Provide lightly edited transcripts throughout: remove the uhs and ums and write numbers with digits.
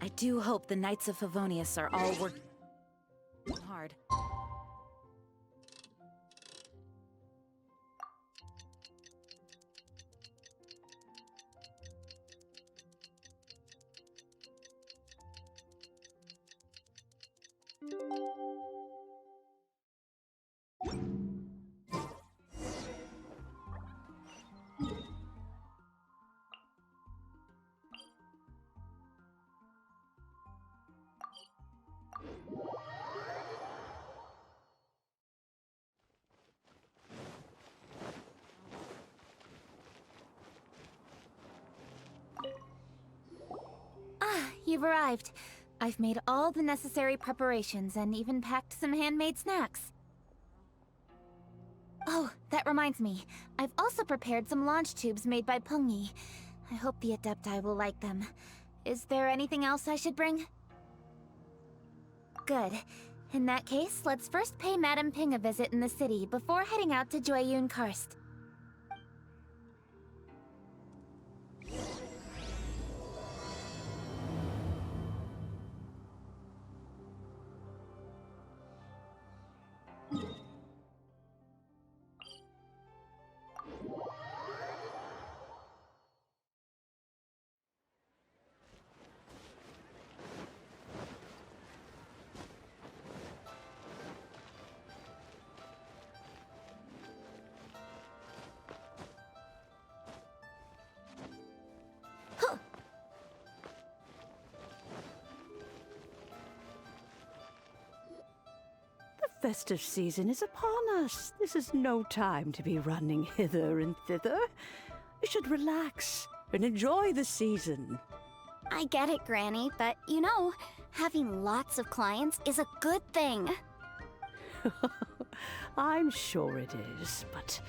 I do hope the Knights of Favonius are all working hard. You've arrived. I've made all the necessary preparations and even packed some handmade snacks. Oh, that reminds me. I've also prepared some launch tubes made by Pungi. I hope the Adepti will like them. Is there anything else I should bring? Good. In that case, let's first pay Madame Ping a visit in the city before heading out to Jueyun Karst. The festive season is upon us. This is no time to be running hither and thither. You should relax and enjoy the season. I get it, Granny, but you know, having lots of clients is a good thing. I'm sure it is, but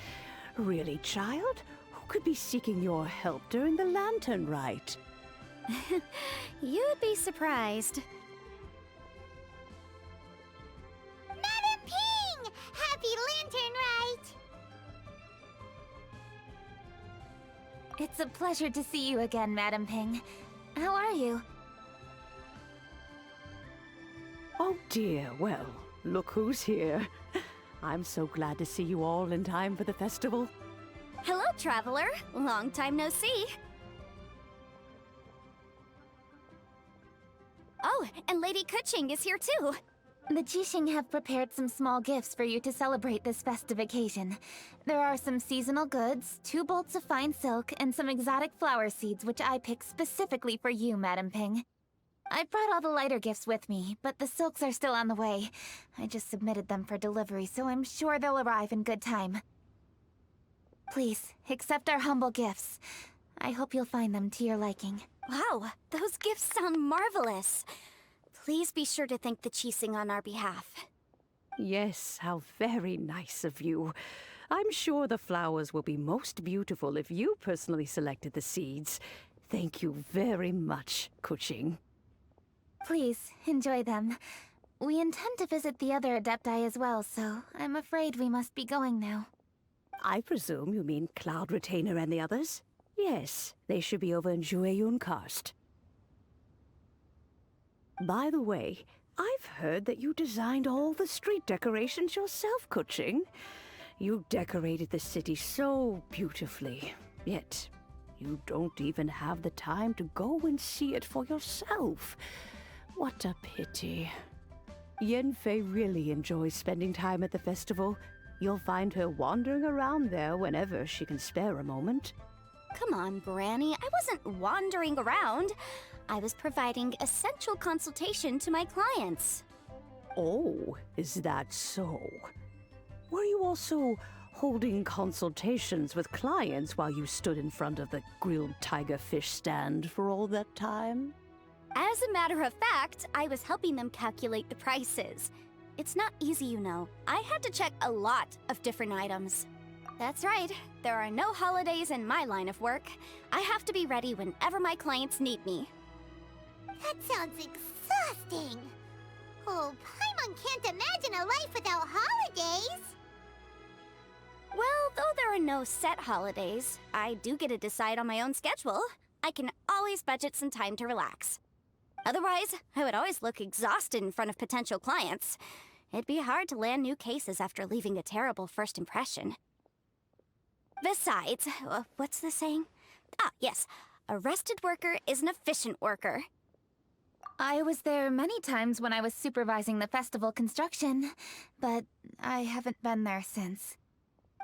really, child, who could be seeking your help during the lantern rite? You'd be surprised. Madam Ping! Happy Lantern Rite! It's a pleasure to see you again, Madame Ping. How are you? Oh dear, well, look who's here. I'm so glad to see you all in time for the festival. Hello, traveler. Long time no see. Oh, and Lady Kuching is here too. The Jixing have prepared some small gifts for you to celebrate this festive occasion. There are some seasonal goods, 2 bolts of fine silk, and some exotic flower seeds which I picked specifically for you, Madame Ping. I brought all the lighter gifts with me, but the silks are still on the way. I just submitted them for delivery, so I'm sure they'll arrive in good time. Please, accept our humble gifts. I hope you'll find them to your liking. Wow, those gifts sound marvelous. Please be sure to thank the Jixing on our behalf. Yes, how very nice of you. I'm sure the flowers will be most beautiful if you personally selected the seeds. Thank you very much, Kuching. Please, enjoy them. We intend to visit the other Adepti as well, so I'm afraid we must be going now. I presume you mean Cloud Retainer and the others? Yes, they should be over in Jueyun Karst. By the way, I've heard that you designed all the street decorations yourself, Kuching. You decorated the city so beautifully, yet you don't even have the time to go and see it for yourself. What a pity. Yanfei really enjoys spending time at the festival. You'll find her wandering around there whenever she can spare a moment. Come on, Granny. I wasn't wandering around. I was providing essential consultation to my clients. Oh, is that so? Were you also holding consultations with clients while you stood in front of the grilled tiger fish stand for all that time? As a matter of fact, I was helping them calculate the prices. It's not easy, you know. I had to check a lot of different items. That's right. There are no holidays in my line of work. I have to be ready whenever my clients need me. That sounds exhausting. Oh, Paimon can't imagine a life without holidays. Well, though there are no set holidays, I do get to decide on my own schedule. I can always budget some time to relax. Otherwise, I would always look exhausted in front of potential clients. It'd be hard to land new cases after leaving a terrible first impression. Besides, what's the saying? Ah, yes. A rested worker is an efficient worker. I was there many times when I was supervising the festival construction, but I haven't been there since.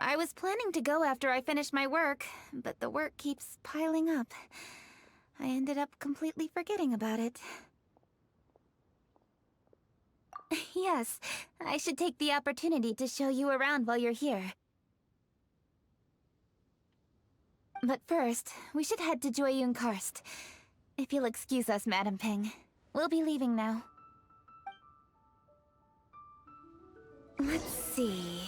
I was planning to go after I finished my work, but the work keeps piling up. I ended up completely forgetting about it. Yes, I should take the opportunity to show you around while you're here. But first, we should head to Joyun Karst. If you'll excuse us, Madam Ping. We'll be leaving now. Let's see...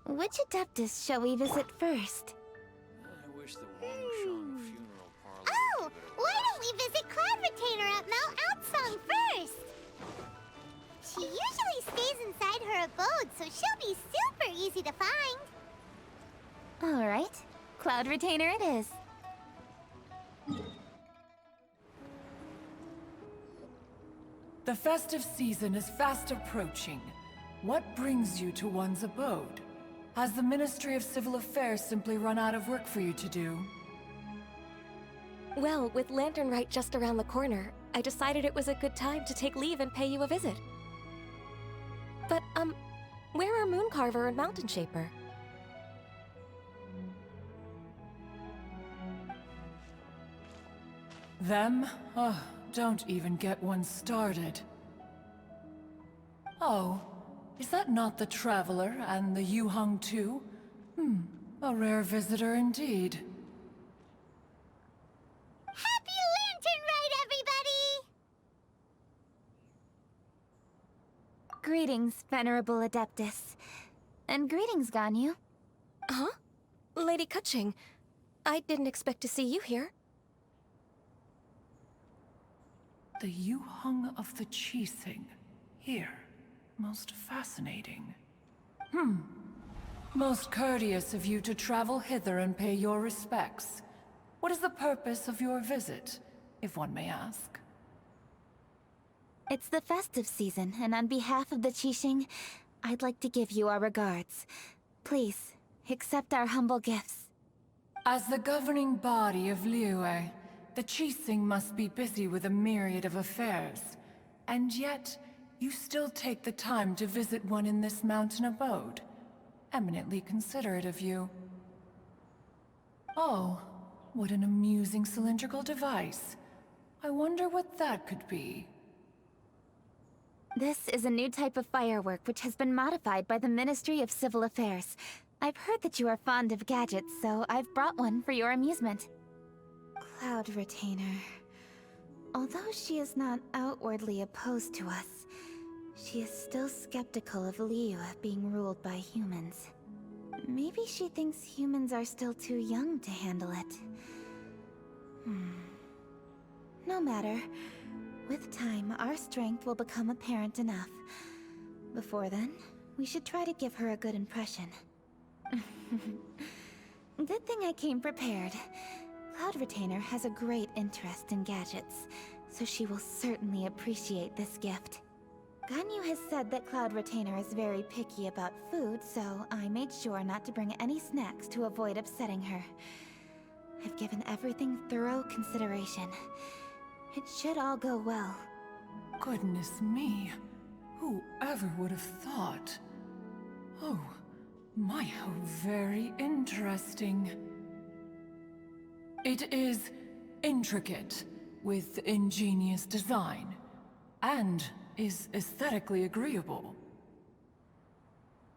which Adeptus shall we visit first? I wish the Wangsheng funeral parlor. Oh, why don't we visit Cloud Retainer at Mount Outsong first? She usually stays inside her abode, so she'll be super easy to find. Alright, Cloud Retainer it is. The festive season is fast approaching. What brings you to one's abode? Has the Ministry of Civil Affairs simply run out of work for you to do? Well, with Lantern Rite just around the corner, I decided it was a good time to take leave and pay you a visit. But, where are Mooncarver and Mountain Shaper? Them? Oh, don't even get one started. Oh, is that not the Traveler and the Yuheng too? A rare visitor indeed. Happy Lantern Rite, everybody! Greetings, Venerable Adeptus. And greetings, Ganyu. Huh? Lady Kutching, I didn't expect to see you here. The Yuheng of the Qixing. Here. Most fascinating. Most courteous of you to travel hither and pay your respects. What is the purpose of your visit, if one may ask? It's the festive season, and on behalf of the Qixing, I'd like to give you our regards. Please, accept our humble gifts. As the governing body of Liyue, the Qixing must be busy with a myriad of affairs. And yet, you still take the time to visit one in this mountain abode. Eminently considerate of you. Oh, what an amusing cylindrical device. I wonder what that could be. This is a new type of firework which has been modified by the Ministry of Civil Affairs. I've heard that you are fond of gadgets, so I've brought one for your amusement. Cloud Retainer. Although she is not outwardly opposed to us, she is still skeptical of Liyue being ruled by humans. Maybe she thinks humans are still too young to handle it. No matter. With time, our strength will become apparent enough. Before then, we should try to give her a good impression. Good thing I came prepared. Cloud Retainer has a great interest in gadgets, so she will certainly appreciate this gift. Ganyu has said that Cloud Retainer is very picky about food, so I made sure not to bring any snacks to avoid upsetting her. I've given everything thorough consideration. It should all go well. Goodness me. Whoever would have thought? Oh, my, how very interesting. It is intricate, with ingenious design, and is aesthetically agreeable.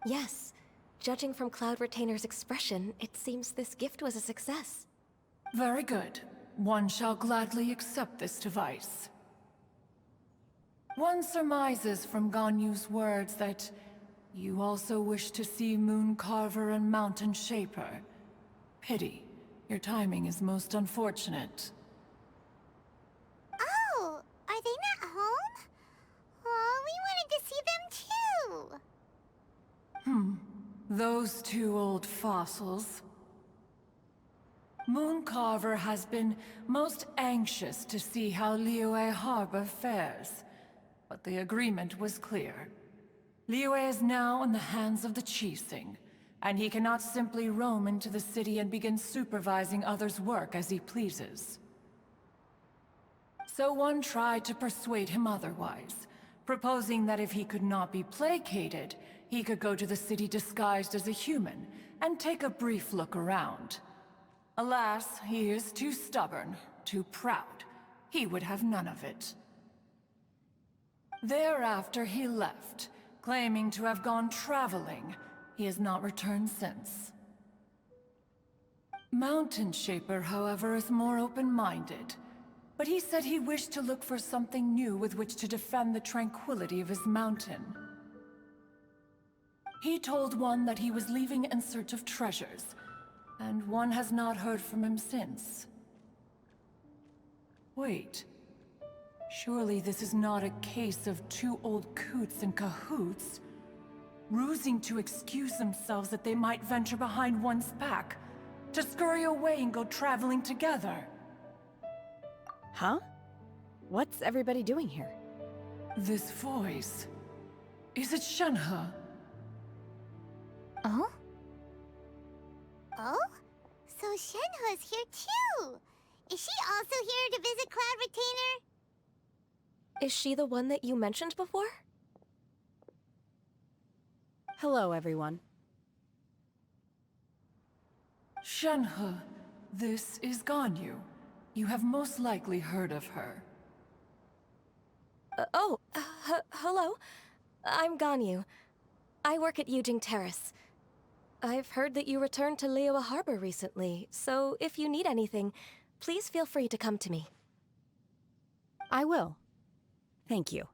Yes. Judging from Cloud Retainer's expression, it seems this gift was a success. Very good. One shall gladly accept this device. One surmises from Ganyu's words that you also wish to see Mooncarver and Mountain Shaper. Pity. Your timing is most unfortunate. Oh, are they not home? Oh, we wanted to see them too. Those two old fossils. Mooncarver has been most anxious to see how Liyue Harbor fares, but the agreement was clear. Liyue is now in the hands of the Qixing, and he cannot simply roam into the city and begin supervising others' work as he pleases. So one tried to persuade him otherwise, proposing that if he could not be placated, he could go to the city disguised as a human and take a brief look around. Alas, he is too stubborn, too proud. He would have none of it. Thereafter he left, claiming to have gone traveling. He has not returned since. Mountain Shaper, however, is more open-minded. But he said he wished to look for something new with which to defend the tranquility of his mountain. He told one that he was leaving in search of treasures, and one has not heard from him since. Wait. Surely this is not a case of two old coots in cahoots, rusing to excuse themselves that they might venture behind one's back, to scurry away and go traveling together. Huh? What's everybody doing here? This voice... is it Shenhe? Oh? Oh? So Shenhe's here too! Is she also here to visit Cloud Retainer? Is she the one that you mentioned before? Hello, everyone. Shenhe, this is Ganyu. You have most likely heard of her. Hello. I'm Ganyu. I work at Yujing Terrace. I've heard that you returned to Liyue Harbor recently, so if you need anything, please feel free to come to me. I will. Thank you.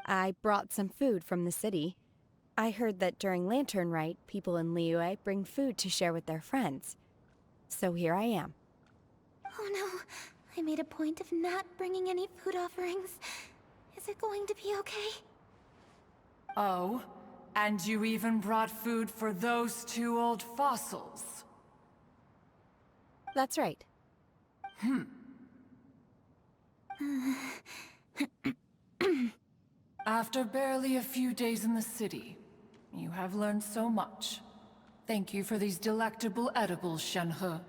I brought some food from the city. I heard that during Lantern Rite, people in Liyue bring food to share with their friends. So here I am. Oh no, I made a point of not bringing any food offerings. Is it going to be okay? Oh? And you even brought food for those two old fossils? That's right. After barely a few days in the city, you have learned so much. Thank you for these delectable edibles, Shenhe.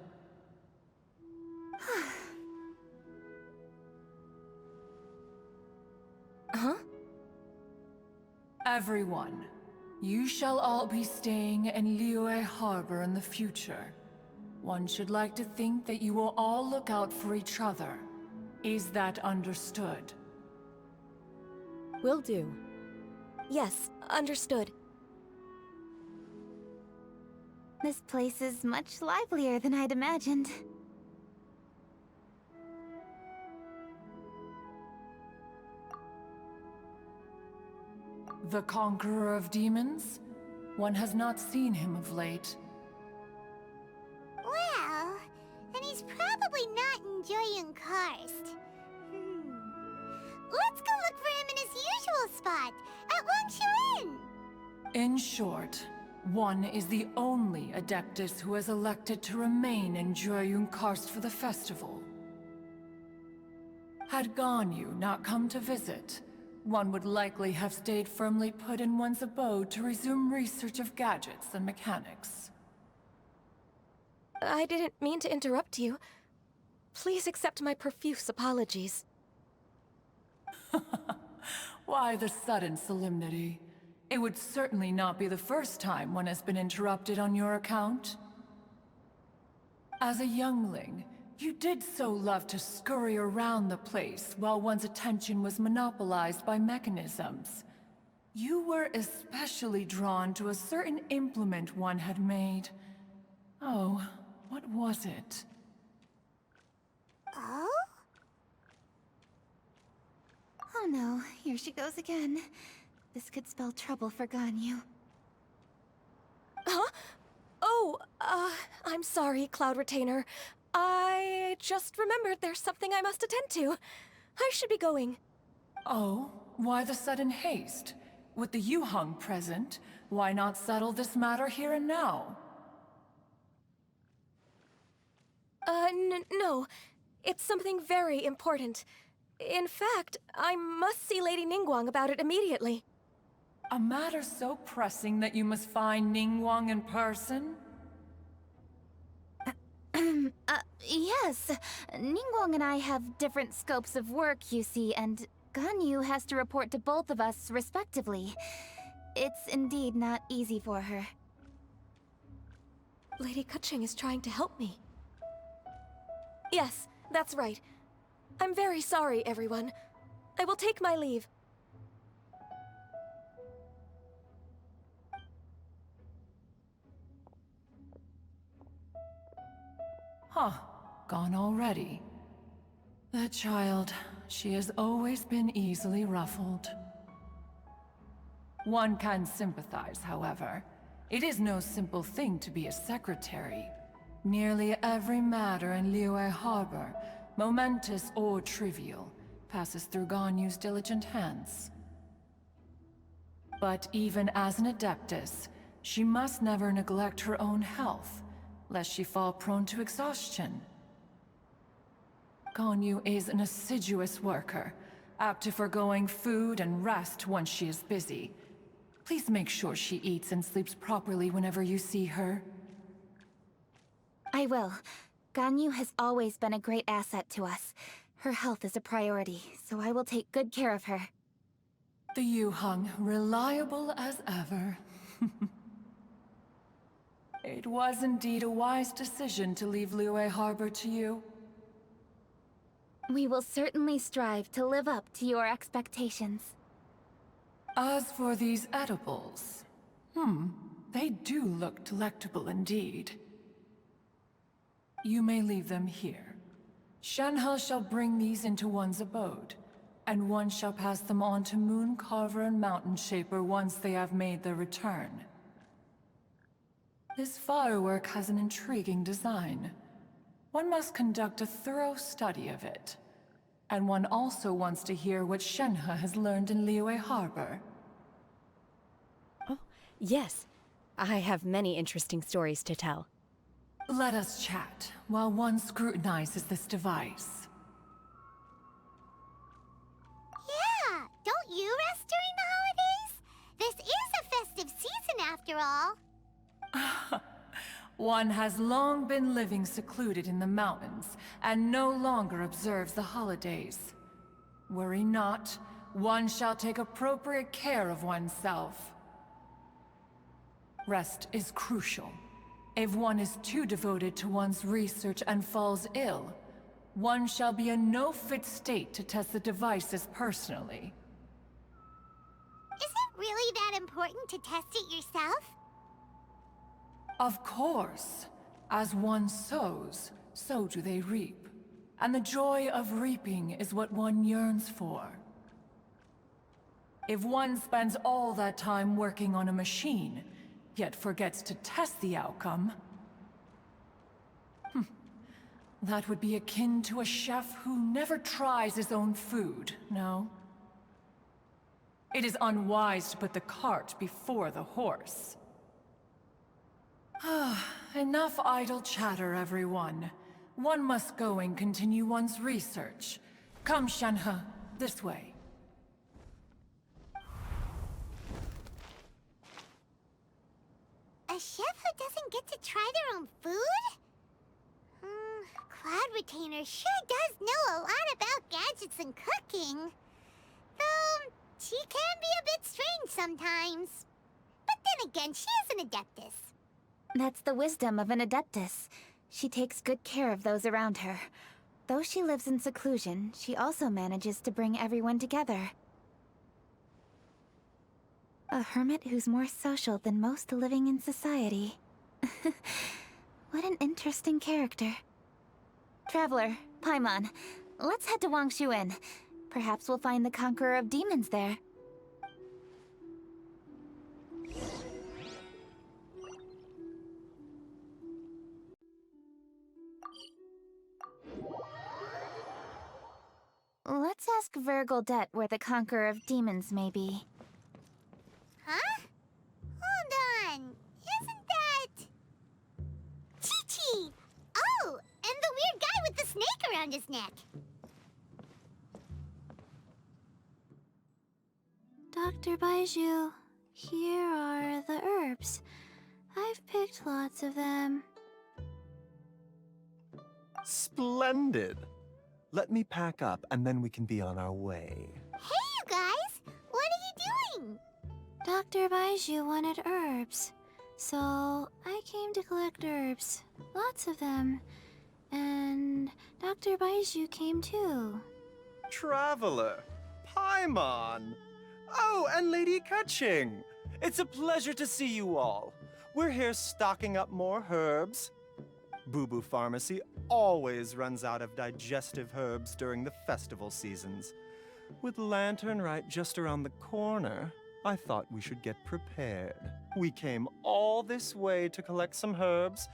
Huh? Everyone, you shall all be staying in Liyue Harbor in the future. One should like to think that you will all look out for each other. Is that understood? Will do. Yes, understood. This place is much livelier than I'd imagined. The Conqueror of Demons? One has not seen him of late. Well, and he's probably not enjoying Karst. Let's go look for him in his usual spot, at Wangshu Inn! In short, one is the only Adeptus who has elected to remain in Jueyun Karst for the festival. Had Ganyu not come to visit, one would likely have stayed firmly put in one's abode to resume research of gadgets and mechanics. I didn't mean to interrupt you. Please accept my profuse apologies. Why the sudden solemnity? It would certainly not be the first time one has been interrupted on your account. As a youngling, you did so love to scurry around the place while one's attention was monopolized by mechanisms. You were especially drawn to a certain implement one had made. Oh, what was it? Oh? Oh no, here she goes again. This could spell trouble for Ganyu. Huh? Oh, I'm sorry, Cloud Retainer. I just remembered there's something I must attend to. I should be going. Oh, why the sudden haste? With the Yuheng present, why not settle this matter here and now? No. It's something very important. In fact, I must see Lady Ningguang about it immediately. A matter so pressing that you must find Ningguang in person? Yes. Ningguang and I have different scopes of work, you see, and Ganyu has to report to both of us respectively. It's indeed not easy for her. Lady Keqing is trying to help me. Yes, that's right. I'm very sorry, everyone. I will take my leave. Huh. Gone already. That child, she has always been easily ruffled. One can sympathize, however. It is no simple thing to be a secretary. Nearly every matter in Liyue Harbor, momentous or trivial, passes through Ganyu's diligent hands. But even as an adeptus, she must never neglect her own health, lest she fall prone to exhaustion. Ganyu is an assiduous worker, apt to forgoing food and rest once she is busy. Please make sure she eats and sleeps properly whenever you see her. I will. Ganyu has always been a great asset to us. Her health is a priority, so I will take good care of her. The Yuheng, reliable as ever. It was indeed a wise decision to leave Liyue Harbor to you. We will certainly strive to live up to your expectations. As for these edibles, they do look delectable indeed. You may leave them here. Shenhe shall bring these into one's abode, and one shall pass them on to Mooncarver and Mountain Shaper once they have made their return. This firework has an intriguing design. One must conduct a thorough study of it. And one also wants to hear what Shenhe has learned in Liyue Harbor. Oh, yes. I have many interesting stories to tell. Let us chat while one scrutinizes this device. Yeah, don't you rest during the holidays? This is a festive season after all. One has long been living secluded in the mountains, and no longer observes the holidays. Worry not, one shall take appropriate care of oneself. Rest is crucial. If one is too devoted to one's research and falls ill, one shall be in no fit state to test the devices personally. Is it really that important to test it yourself? Of course. As one sows, so do they reap. And the joy of reaping is what one yearns for. If one spends all that time working on a machine, yet forgets to test the outcome, that would be akin to a chef who never tries his own food, no? It is unwise to put the cart before the horse. Enough idle chatter, everyone. One must go and continue one's research. Come, Shenhe, this way. A chef who doesn't get to try their own food? Cloud Retainer sure does know a lot about gadgets and cooking. Though, she can be a bit strange sometimes. But then again, she is an adeptus. That's the wisdom of an adeptus. She takes good care of those around her. Though she lives in seclusion, she also manages to bring everyone together. A hermit who's more social than most living in society. What an interesting character. Traveler, Paimon, let's head to Wangshuin. Perhaps we'll find the Conqueror of Demons there. Let's ask Vergildet where the Conqueror of Demons may be. Huh? Hold on. Isn't that... Chi-Chi! Oh, and the snake around his neck. Dr. Baiju, here are the herbs. I've picked lots of them. Splendid! Let me pack up and then we can be on our way. Hey, you guys! What are you doing? Dr. Baiju wanted herbs, so I came to collect herbs. Lots of them. And Dr. Baiju came too. Traveler! Paimon! Oh, and Lady Kaching! It's a pleasure to see you all. We're here stocking up more herbs. Boo Boo Pharmacy always runs out of digestive herbs during the festival seasons. With Lantern right just around the corner, I thought we should get prepared. We came all this way to collect some herbs,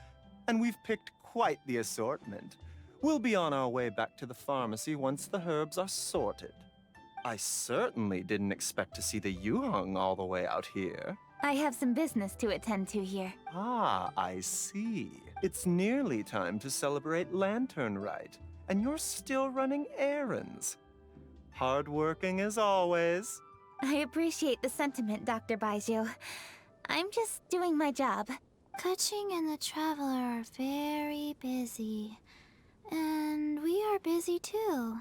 and we've picked quite the assortment. We'll be on our way back to the pharmacy once the herbs are sorted. I certainly didn't expect to see the Yuheng all the way out here. I have some business to attend to here. Ah, I see. It's nearly time to celebrate Lantern Rite, and you're still running errands. Hardworking as always. I appreciate the sentiment, Dr. Baiju. I'm just doing my job. Kaching and the Traveler are very busy. And we are busy too.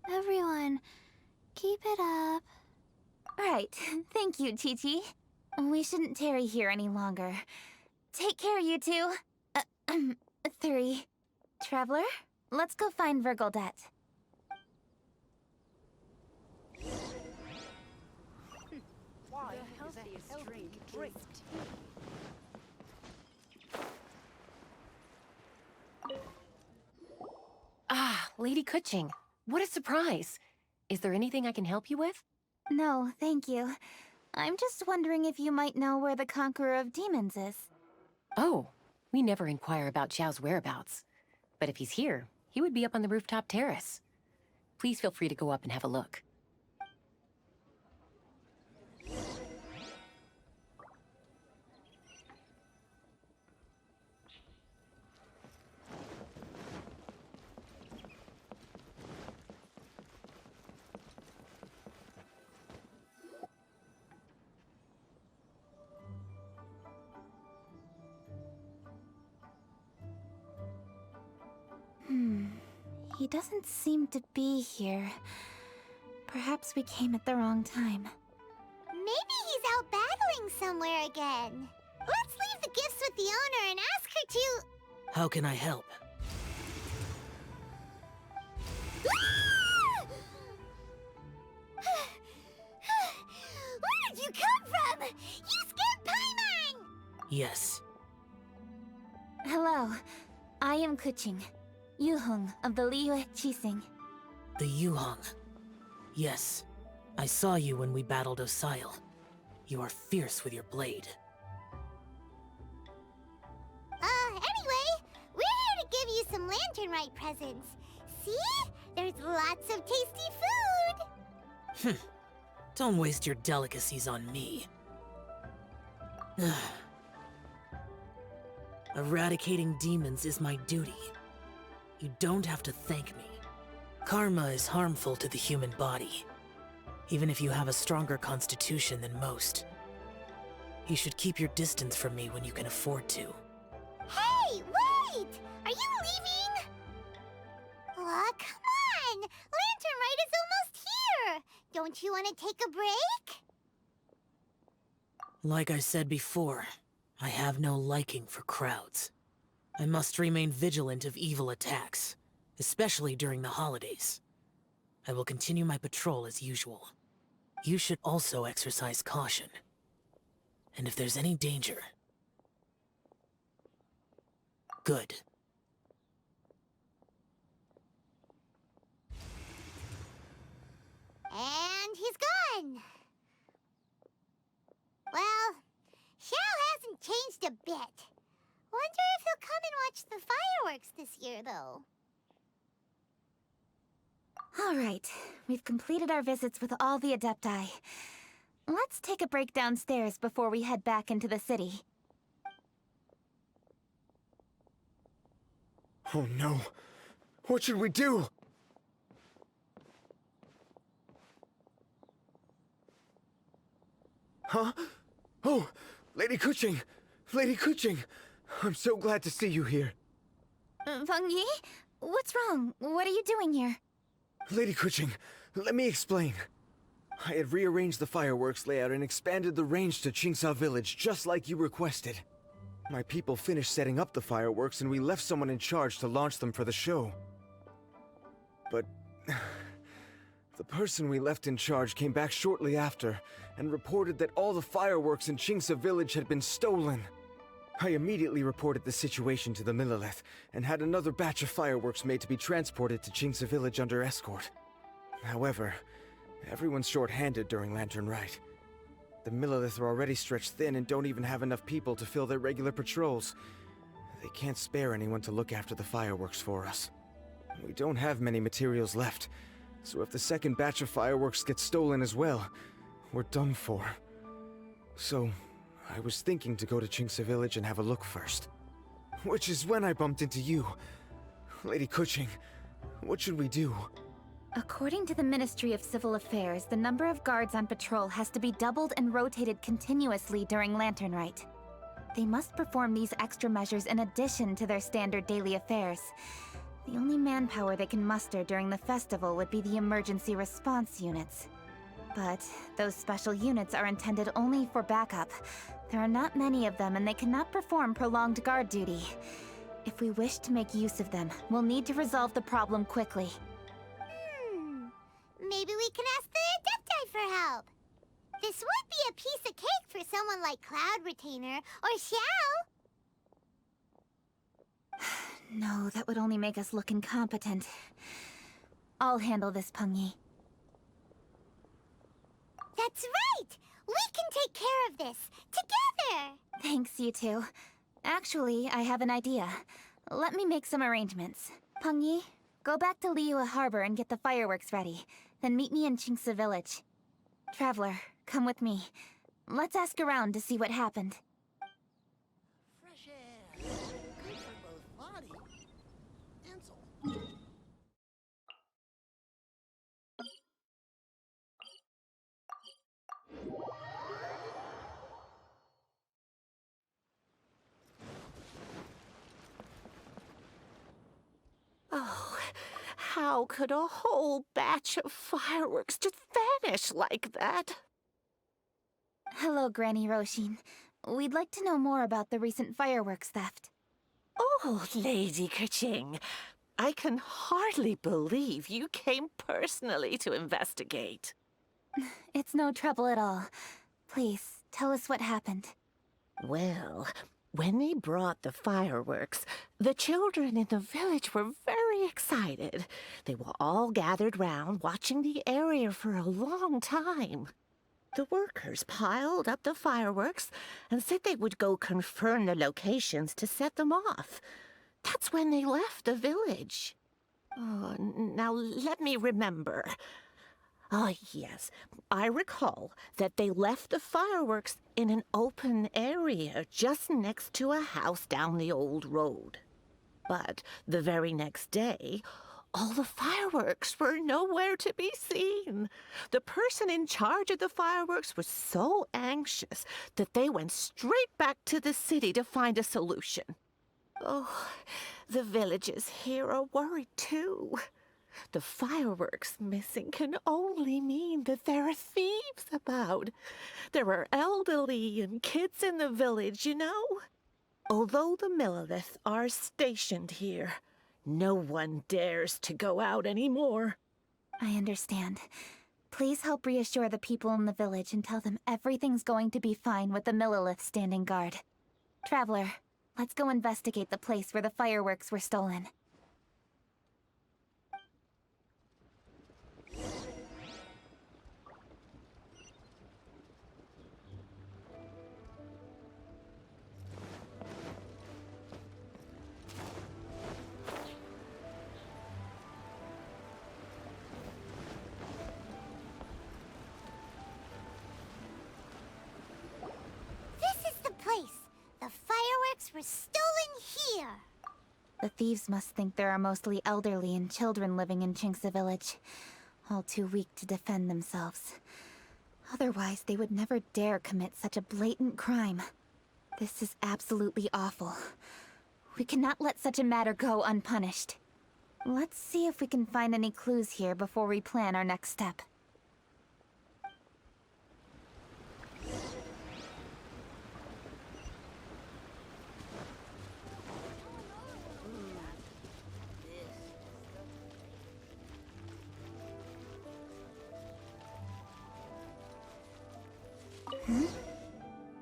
Everyone, keep it up. Right. Thank you, Chi-Chi. We shouldn't tarry here any longer. Take care, you two. 3. Traveler, let's go find Virgildet. Ah, Lady Kuching. What a surprise. Is there anything I can help you with? No, thank you. I'm just wondering if you might know where the Conqueror of Demons is. Oh, we never inquire about Xiao's whereabouts. But if he's here, he would be up on the rooftop terrace. Please feel free to go up and have a look. He doesn't seem to be here. Perhaps we came at the wrong time. Maybe he's out battling somewhere again. Let's leave the gifts with the owner and ask her to... How can I help? Where did you come from? You scared Paimon! Yes. Hello. I am Kuching, Yuheng of the Liyue Qixing. The Yuheng. Yes. I saw you when we battled Osile. You are fierce with your blade. Anyway, we're here to give you some Lantern Rite presents. See? There's lots of tasty food! Don't waste your delicacies on me. Eradicating demons is my duty. You don't have to thank me. Karma is harmful to the human body, even if you have a stronger constitution than most. You should keep your distance from me when you can afford to. Hey, wait! Are you leaving? Aw, come on! Lantern Rite is almost here! Don't you want to take a break? Like I said before, I have no liking for crowds. I must remain vigilant of evil attacks, especially during the holidays. I will continue my patrol as usual. You should also exercise caution. And if there's any danger... Good. And he's gone! Well, Xiao hasn't changed a bit. Wonder if he'll come and watch the fireworks this year, though. All right, we've completed our visits with all the Adepti. Let's take a break downstairs before we head back into the city. Oh no. What should we do? Huh? Oh, Lady Kuching! Lady Kuching! I'm so glad to see you here. Feng Yi? What's wrong? What are you doing here? Lady Kuching, let me explain. I had rearranged the fireworks layout and expanded the range to Qingsa Village, just like you requested. My people finished setting up the fireworks and we left someone in charge to launch them for the show. But the person we left in charge came back shortly after and reported that all the fireworks in Qingsa Village had been stolen. I immediately reported the situation to the Millelith and had another batch of fireworks made to be transported to Qingsa Village under escort. However, everyone's short-handed during Lantern Rite. The Millelith are already stretched thin and don't even have enough people to fill their regular patrols. They can't spare anyone to look after the fireworks for us. We don't have many materials left, so if the second batch of fireworks gets stolen as well, we're done for. So, I was thinking to go to Qingsa Village and have a look first. Which is when I bumped into you. Lady Kuching, what should we do? According to the Ministry of Civil Affairs, the number of guards on patrol has to be doubled and rotated continuously during Lantern Rite. They must perform these extra measures in addition to their standard daily affairs. The only manpower they can muster during the festival would be the emergency response units. But those special units are intended only for backup. There are not many of them and they cannot perform prolonged guard duty. If we wish to make use of them, we'll need to resolve the problem quickly. Maybe we can ask the Adepti for help. This would be a piece of cake for someone like Cloud Retainer or Xiao. No, that would only make us look incompetent. I'll handle this, Peng Yi. That's right! We can take care of this, together! Thanks, you two. Actually, I have an idea. Let me make some arrangements. Peng Yi, go back to Liyue Harbor and get the fireworks ready. Then meet me in Qingsa Village. Traveler, come with me. Let's ask around to see what happened. Fresh air. Good for both body and soul. Oh, how could a whole batch of fireworks just vanish like that? Hello, Granny Roshin. We'd like to know more about the recent fireworks theft. Oh, Lady Kuching, I can hardly believe you came personally to investigate. It's no trouble at all. Please, tell us what happened. Well, when they brought the fireworks, the children in the village were very excited. They were all gathered round, watching the area for a long time. The workers piled up the fireworks and said they would go confirm the locations to set them off. That's when they left the village. Oh, now let me remember. Oh, yes. I recall that they left the fireworks in an open area just next to a house down the old road. But the very next day, all the fireworks were nowhere to be seen. The person in charge of the fireworks was so anxious that they went straight back to the city to find a solution. Oh, the villagers here are worried too. The fireworks missing can only mean that there are thieves about. There are elderly and kids in the village, you know. Although the Millelith are stationed here, no one dares to go out anymore. I understand. Please help reassure the people in the village and tell them everything's going to be fine with the Millelith standing guard. Traveler, let's go investigate the place where the fireworks were stolen. This is the place. The fireworks were stolen here. The thieves must think there are mostly elderly and children living in Chinxa village, all too weak to defend themselves. Otherwise, they would never dare commit such a blatant crime. This is absolutely awful. We cannot let such a matter go unpunished. Let's see if we can find any clues here before we plan our next step.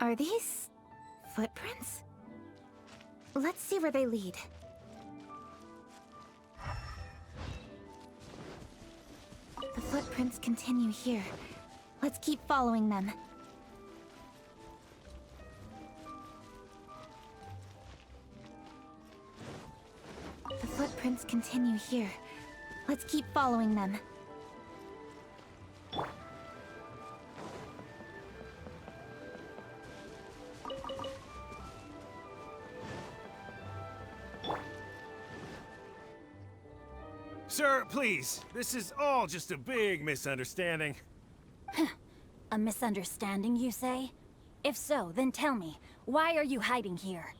Are these footprints? Let's see where they lead. The footprints continue here. Let's keep following them. The footprints continue here. Let's keep following them. Sir, please. This is all just a big misunderstanding. A misunderstanding, you say? If so, then tell me, why are you hiding here?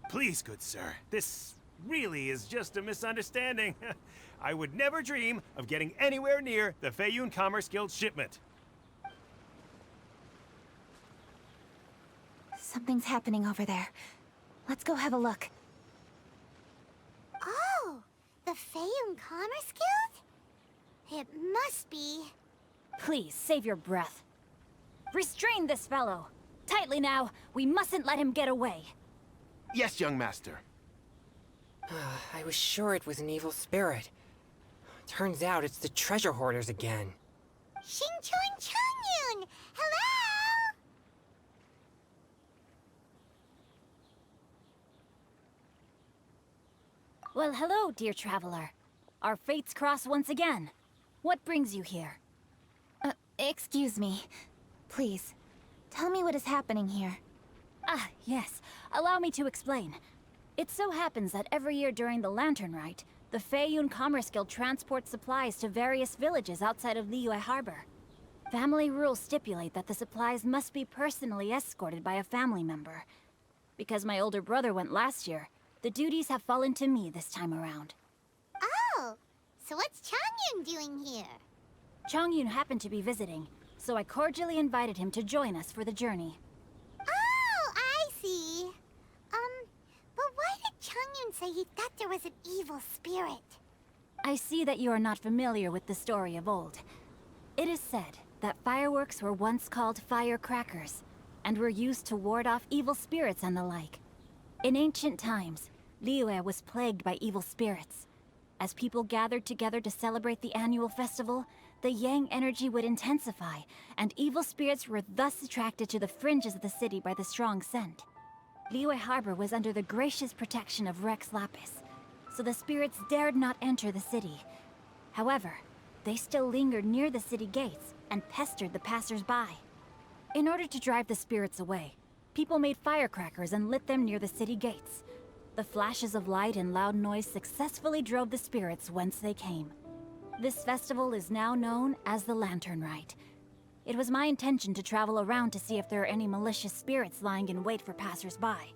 Please, good sir. This really is just a misunderstanding. I would never dream of getting anywhere near the Feiyun Commerce Guild shipment. Something's happening over there. Let's go have a look. Oh, the Feiyun Commerce Guild? It must be. Please, save your breath. Restrain this fellow! Tightly now, we mustn't let him get away. Yes, young master. I was sure it was an evil spirit. Turns out it's the treasure hoarders again. Xingchun Changyun! Hello? Well, hello, dear traveler. Our fates cross once again. What brings you here? Excuse me. Please, tell me what is happening here. Ah, yes. Allow me to explain. It so happens that every year during the Lantern Rite, the Feiyun Commerce Guild transports supplies to various villages outside of Liyue Harbor. Family rules stipulate that the supplies must be personally escorted by a family member. Because my older brother went last year, the duties have fallen to me this time around. Oh, so what's Changyun doing here? Changyun happened to be visiting, so I cordially invited him to join us for the journey. Oh, I see. But why did Changyun say he thought there was an evil spirit? I see that you are not familiar with the story of old. It is said that fireworks were once called firecrackers, and were used to ward off evil spirits and the like. In ancient times, Liyue was plagued by evil spirits. As people gathered together to celebrate the annual festival, the yang energy would intensify, and evil spirits were thus attracted to the fringes of the city by the strong scent. Liyue Harbor was under the gracious protection of Rex Lapis, so the spirits dared not enter the city. However, they still lingered near the city gates and pestered the passers-by. In order to drive the spirits away, people made firecrackers and lit them near the city gates. The flashes of light and loud noise successfully drove the spirits whence they came. This festival is now known as the Lantern Rite. It was my intention to travel around to see if there are any malicious spirits lying in wait for passers-by.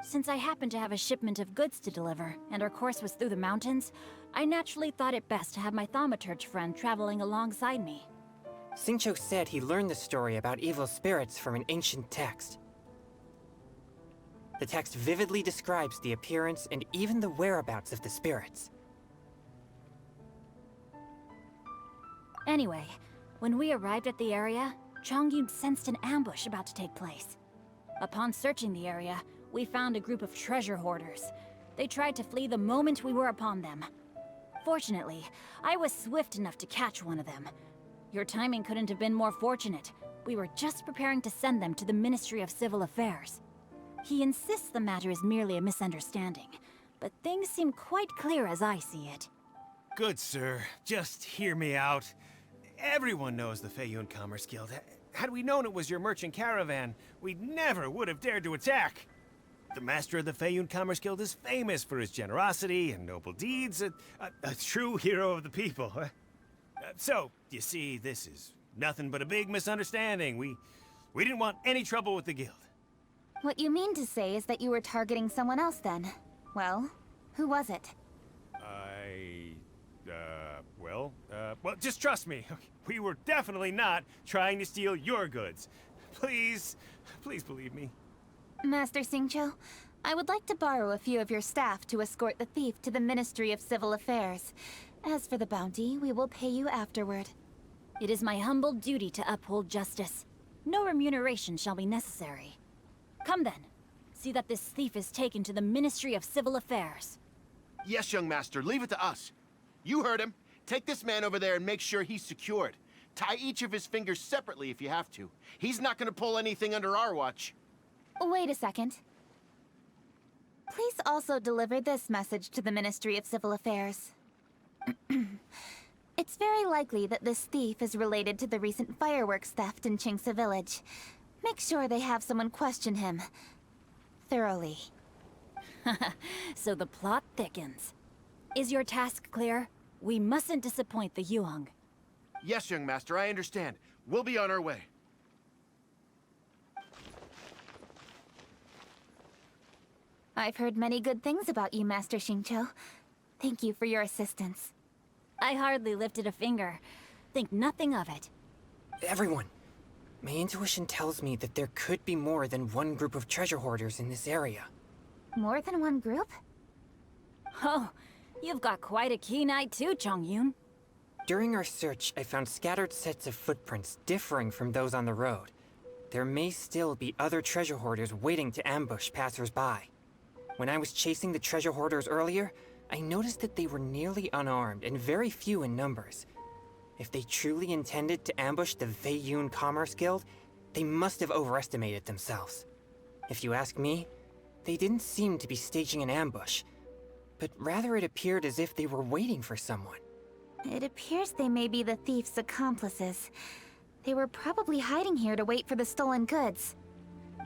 Since I happened to have a shipment of goods to deliver, and our course was through the mountains, I naturally thought it best to have my thaumaturge friend traveling alongside me. Xingqiu said he learned the story about evil spirits from an ancient text. The text vividly describes the appearance and even the whereabouts of the spirits. Anyway, when we arrived at the area, Changyun sensed an ambush about to take place. Upon searching the area, we found a group of treasure hoarders. They tried to flee the moment we were upon them. Fortunately, I was swift enough to catch one of them. Your timing couldn't have been more fortunate. We were just preparing to send them to the Ministry of Civil Affairs. He insists the matter is merely a misunderstanding, but things seem quite clear as I see it. Good sir, just hear me out. Everyone knows the Feiyun Commerce Guild. Had we known it was your merchant caravan, we never would have dared to attack. The master of the Feiyun Commerce Guild is famous for his generosity and noble deeds, a true hero of the people. So, you see, this is nothing but a big misunderstanding. We didn't want any trouble with the guild. What you mean to say is that you were targeting someone else then? Well, who was it? Well, just trust me. We were definitely not trying to steal your goods. Please believe me. Master Xingqiu, I would like to borrow a few of your staff to escort the thief to the Ministry of Civil Affairs. As for the bounty, we will pay you afterward. It is my humble duty to uphold justice. No remuneration shall be necessary. Come then. See that this thief is taken to the Ministry of Civil Affairs. Yes, young master, leave it to us. You heard him. Take this man over there and make sure he's secured. Tie each of his fingers separately if you have to. He's not gonna pull anything under our watch. Wait a second. Please also deliver this message to the Ministry of Civil Affairs. It's very likely that this thief is related to the recent fireworks theft in Qingce Village. Make sure they have someone question him thoroughly. So the plot thickens. Is your task clear? We mustn't disappoint the Yuang. Yes, young master, I understand. We'll be on our way. I've heard many good things about you, Master Xingqiu. Thank you for your assistance. I hardly lifted a finger. Think nothing of it. Everyone, my intuition tells me that there could be more than one group of treasure hoarders in this area. More than one group? Oh, you've got quite a keen eye too, Chongyun. During our search, I found scattered sets of footprints differing from those on the road. There may still be other treasure hoarders waiting to ambush passers-by. When I was chasing the treasure hoarders earlier, I noticed that they were nearly unarmed and very few in numbers. If they truly intended to ambush the Feiyun Commerce Guild, they must have overestimated themselves. If you ask me, they didn't seem to be staging an ambush, but rather it appeared as if they were waiting for someone. It appears they may be the thief's accomplices. They were probably hiding here to wait for the stolen goods.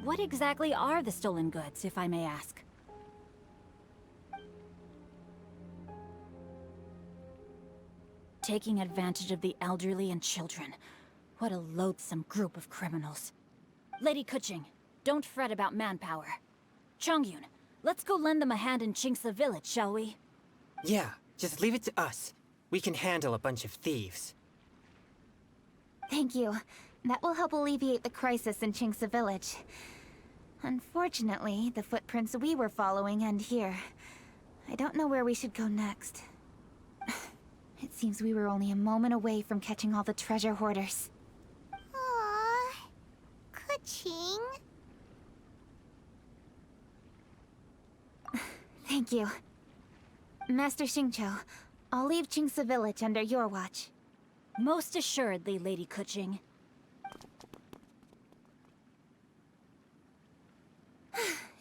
What exactly are the stolen goods, if I may ask? Taking advantage of the elderly and children. What a loathsome group of criminals. Lady Keqing, don't fret about manpower. Chongyun, let's go lend them a hand in Qingce Village, shall we? Yeah, just leave it to us. We can handle a bunch of thieves. Thank you. That will help alleviate the crisis in Qingce Village. Unfortunately, the footprints we were following end here. I don't know where we should go next. It seems we were only a moment away from catching all the treasure hoarders. Aww. Keqing. Thank you. Master Xingqiu, I'll leave Qingce Village under your watch. Most assuredly, Lady Keqing.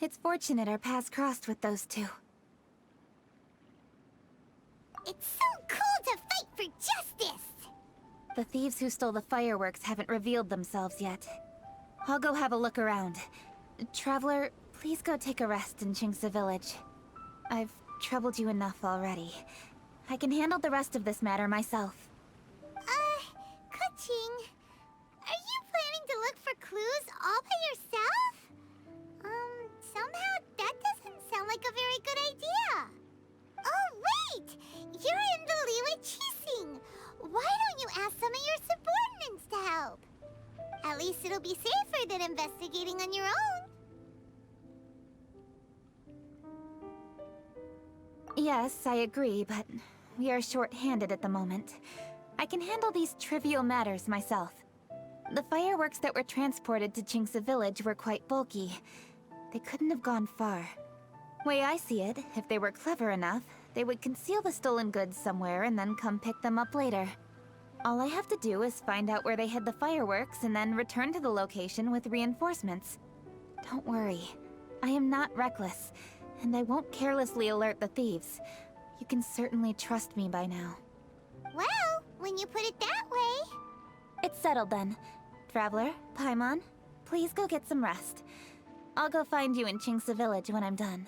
It's fortunate our paths crossed with those two. It's so cool to fight for justice! The thieves who stole the fireworks haven't revealed themselves yet. I'll go have a look around. Traveler, please go take a rest in Qingce Village. I've troubled you enough already. I can handle the rest of this matter myself. Keqing, are you planning to look for clues all by yourself? Somehow that doesn't sound like a very good idea. Oh, wait! You're in the Liyue Qixing. Why don't you ask some of your subordinates to help? At least it'll be safer than investigating on your own. Yes, I agree, but we are short-handed at the moment. I can handle these trivial matters myself. The fireworks that were transported to Qingce Village were quite bulky. They couldn't have gone far. Way I see it, if they were clever enough, they would conceal the stolen goods somewhere and then come pick them up later. All I have to do is find out where they hid the fireworks and then return to the location with reinforcements. Don't worry. I am not reckless, and I won't carelessly alert the thieves. You can certainly trust me by now. Well, when you put it that way... It's settled then. Traveler, Paimon, please go get some rest. I'll go find you in Chingsa Village when I'm done.